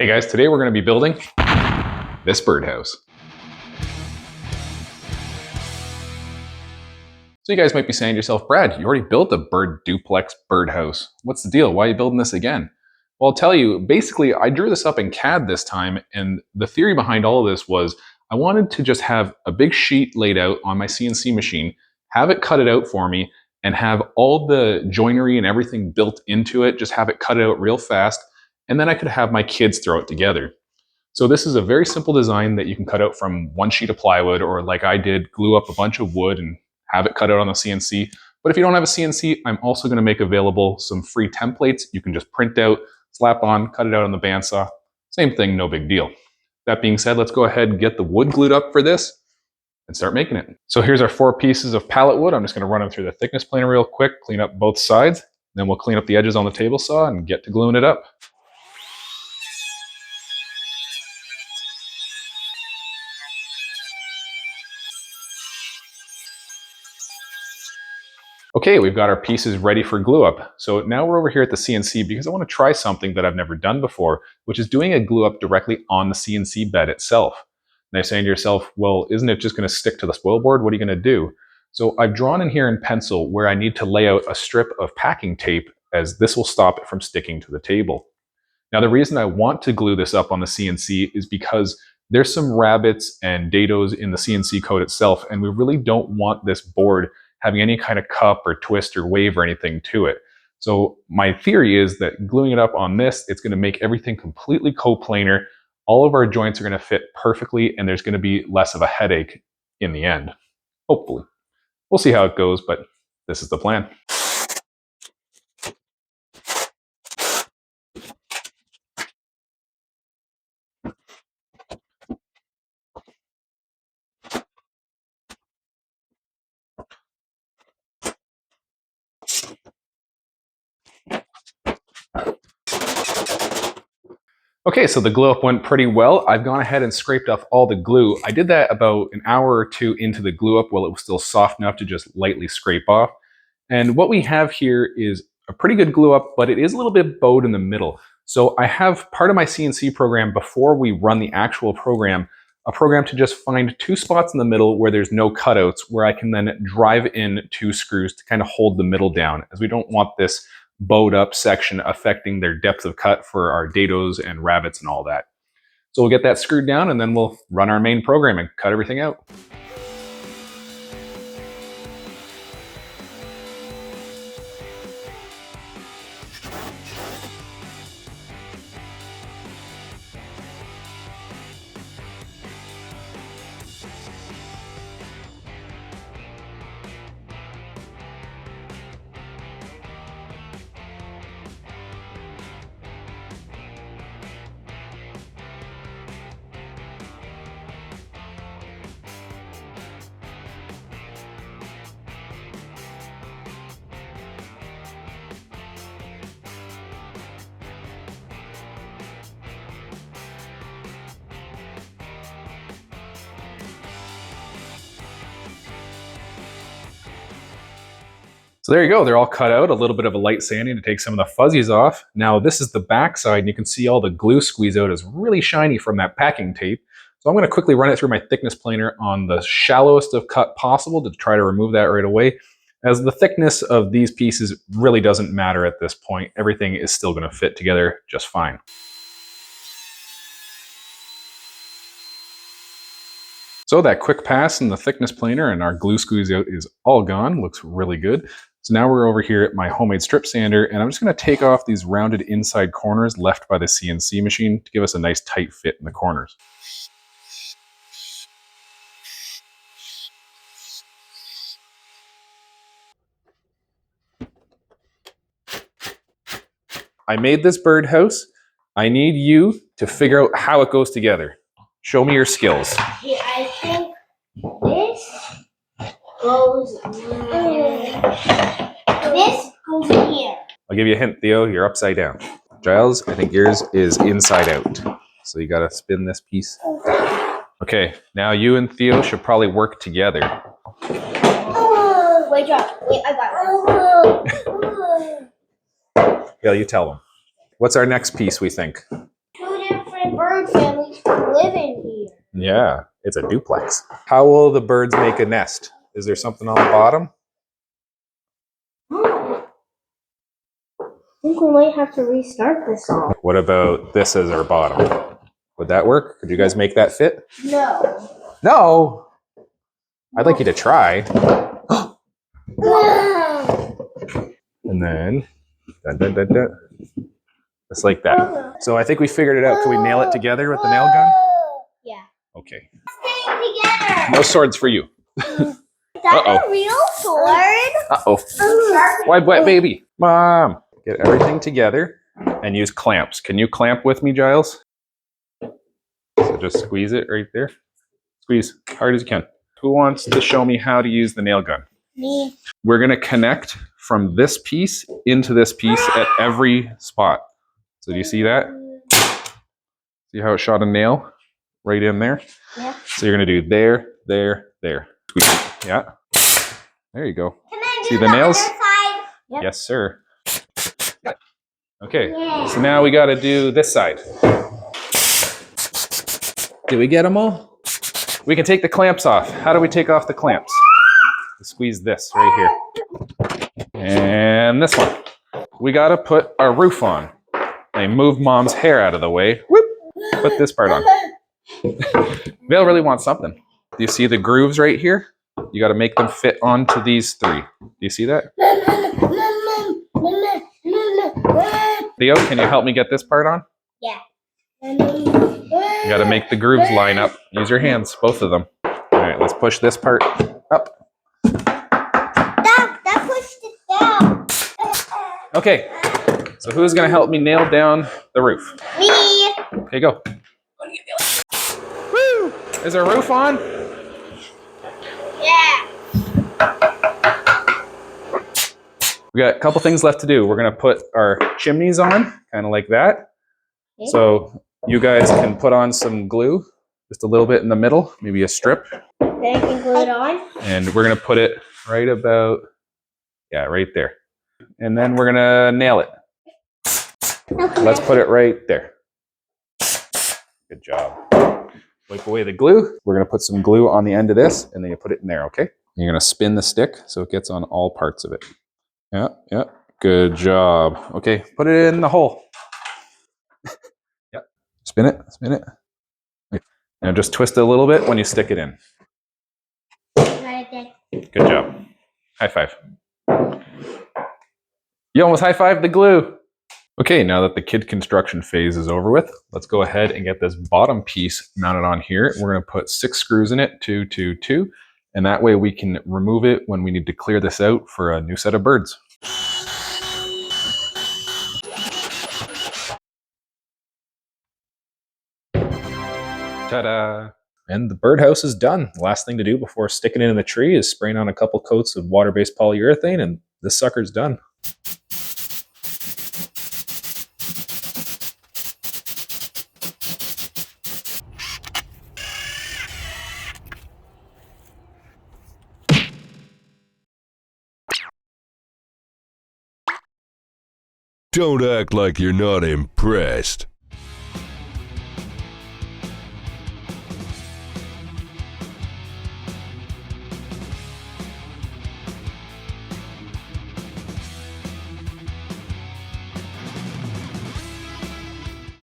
Hey guys, today we're going to be building this birdhouse. So you guys might be saying to yourself, Brad, you already built a bird duplex birdhouse. What's the deal? Why are you building this again? Well, I'll tell you, basically I drew this up in CAD this time, and the theory behind all of this was I wanted to just have a big sheet laid out on my CNC machine, have it cut it out for me, and have all the joinery and everything built into it, just have it cut it out real fast, and then I could have my kids throw it together. So this is a very simple design that you can cut out from one sheet of plywood, or like I did, glue up a bunch of wood and have it cut out on the CNC. But if you don't have a CNC, I'm also going to make available some free templates you can just print out, slap on, cut it out on the bandsaw. Same thing, no big deal. That being said, let's go ahead and get the wood glued up for this and start making it. So here's our 4 pieces of pallet wood. I'm just going to run them through the thickness planer real quick, clean up both sides, then we'll clean up the edges on the table saw and get to gluing it up. Okay, we've got our pieces ready for glue up. So now we're over here at the CNC because I want to try something that I've never done before, which is doing a glue up directly on the CNC bed itself. Now you're saying to yourself, well, isn't it just going to stick to the spoil board? What are you going to do? So I've drawn in here in pencil where I need to lay out a strip of packing tape, as this will stop it from sticking to the table. Now the reason I want to glue this up on the CNC is because there's some rabbits and dados in the CNC code itself, and we really don't want this board having any kind of cup or twist or wave or anything to it. So my theory is that gluing it up on this, it's going to make everything completely coplanar. All of our joints are going to fit perfectly, and there's going to be less of a headache in the end. Hopefully. We'll see how it goes, but this is the plan. Okay, so the glue up went pretty well. I've gone ahead and scraped off all the glue. I did that about an hour or 2 into the glue up while it was still soft enough to just lightly scrape off. And what we have here is a pretty good glue up, but it is a little bit bowed in the middle. So I have part of my CNC program, before we run the actual program, a program to just find 2 spots in the middle where there's no cutouts, where I can then drive in 2 screws to kind of hold the middle down, as we don't want this bowed up section affecting their depth of cut for our dados and rabbits and all that. So we'll get that screwed down, and then we'll run our main program and cut everything out. So there you go, they're all cut out, a little bit of a light sanding to take some of the fuzzies off. Now this is the back side, and you can see all the glue squeeze out is really shiny from that packing tape. So I'm going to quickly run it through my thickness planer on the shallowest of cut possible to try to remove that right away, as the thickness of these pieces really doesn't matter at this point. Everything is still going to fit together just fine. So that quick pass in the thickness planer and our glue squeeze out is all gone. Looks really good. So now we're over here at my homemade strip sander, and I'm just going to take off these rounded inside corners left by the CNC machine to give us a nice tight fit in the corners. I made this birdhouse. I need you to figure out how it goes together. Show me your skills. Yeah, I think this goes in here. I'll give you a hint, Theo. You're upside down. Giles, I think yours is inside out. So you got to spin this piece. Okay, now you and Theo should probably work together. Wait, Josh. Wait, I got it. Yeah, you tell them. What's our next piece, we think? 2 different bird families live in here. Yeah, it's a duplex. How will the birds make a nest? Is there something on the bottom? I think we might have to restart this all. What about this as our bottom? Would that work? Could you guys make that fit? No. No. I'd like you to try. And then, dun, dun, dun, dun. Just like that. So I think we figured it out. Can we nail it together with the nail gun? Yeah. Okay. Stay together. No swords for you. Is that a real sword? Uh-oh. Why wet baby? Mom. Get everything together and use clamps. Can you clamp with me, Giles? So just squeeze it right there. Squeeze hard as you can. Who wants to show me how to use the nail gun? Me. We're going to connect from this piece into this piece at every spot. So do you see that? See how it shot a nail right in there? Yeah. So you're going to do there, there, there. Squeeze it. Yeah. There you go. Can I See the nails? other side? Yep. Yes, sir. Okay, Yeah. so now we got to do this side. Did we get them all? We can take the clamps off. How do we take off the clamps? Squeeze this right here. And this one. We got to put our roof on. I move Mom's hair out of the way. Whoop! Put this part on. Vale really wants something. Do you see the grooves right here? You got to make them fit onto these three. Do you see that? Theo, can you help me get this part on? Yeah. You got to make the grooves line up. Use your hands, both of them. All right, let's push this part up. That pushed it down. Okay, so who's going to help me nail down the roof? Me. Okay, go. Woo! Is our roof on? Yeah. We got a couple things left to do. We're going to put our chimneys on, kind of like that. Okay. So you guys can put on some glue, just a little bit in the middle, maybe a strip. Then I can glue it on. And we're going to put it right about, yeah, right there. And then we're going to nail it. Let's put it right there. Good job. Wipe away the glue. We're going to put some glue on the end of this, and then you put it in there, okay? You're going to spin the stick so it gets on all parts of it. Yeah, yeah. Good job. Okay, put it in the hole. Yep. Spin it, spin it. Now just twist it a little bit when you stick it in. Good job. High five. You almost high-fived the glue. Okay, now that the kid construction phase is over with, let's go ahead and get this bottom piece mounted on here. We're going to put 6 screws in it, 2, 2, 2, and that way we can remove it when we need to clear this out for a new set of birds. Ta-da! And the birdhouse is done. The last thing to do before sticking it in the tree is spraying on a couple coats of water-based polyurethane, and this sucker's done. Don't act like you're not impressed.